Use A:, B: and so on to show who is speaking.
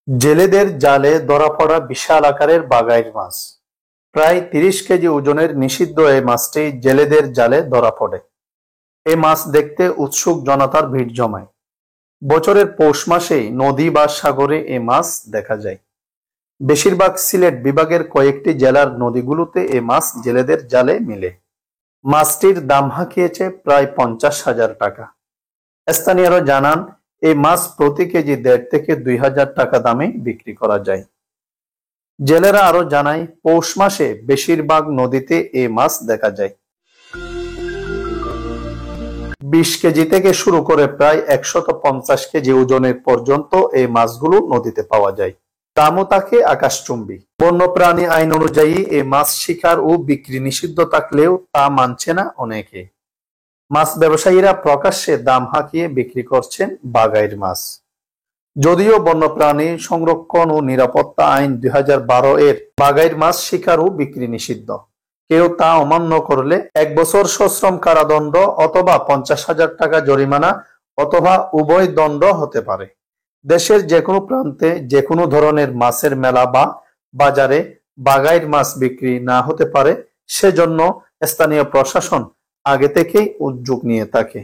A: জেলেদের জালে ধরা পড়া বিশাল আকারের বাঘাইড় মাছ। প্রায় ৩০ কেজি ওজনের নিষিদ্ধ এই মাছটি জেলেদের জালে ধরা পড়ে। এই মাছ দেখতে উৎসুক জনতার ভিড় জমায়। বছরের পৌষ মাসেই নদী বা সাগরে এই মাছ দেখা যায়। বেশিরভাগ সিলেট বিভাগের কয়েকটি জেলার নদীগুলোতে এই মাছ জেলেদের জালে মিলে। মাছটির দাম হাঁকিয়েছে প্রায় ৫০,০০০ টাকা। স্থানীয়রা জানান, এই মাছ প্রতি কেজি ১.৫ থেকে ২,০০০ টাকা দামে বিক্রি করা যায়। জেলেরা আরো জানায়, পৌষ মাসে বেশিরভাগ নদীতে এই মাছ দেখা যায়। ২০ কেজি থেকে শুরু করে প্রায় ১৫০ কেজি ওজনের পর্যন্ত এই মাছগুলো নদীতে পাওয়া যায়। দামও থাকে আকাশচুম্বী। বন্যপ্রাণী আইন অনুযায়ী এই মাছ শিকার ও বিক্রি নিষিদ্ধ থাকলেও তা মানছে না অনেকে। মাছ ব্যবসায়ীরা প্রকাশ্যে দাম হাঁকিয়ে বিক্রি করছেন বাঘাইড় মাছ। যদিও বন্যপ্রাণী সংরক্ষণ ও নিরাপত্তা আইন ২০১২ এর বাঘাইড় মাছ শিকার ও বিক্রি নিষিদ্ধ। কেউ তা অমান্য করলে ১ বছর সশ্রম কারাদণ্ড অথবা ৫০,০০০ টাকা জরিমানা অথবা উভয় দণ্ড হতে পারে। দেশের যেকোনো প্রান্তে যেকোনো ধরনের মাছের মেলা বা বাজারে বাঘাইড় মাছ বিক্রি না হতে পারে, সেজন্য স্থানীয় প্রশাসন আগে থেকেই উদ্যোগ নিয়ে থাকে।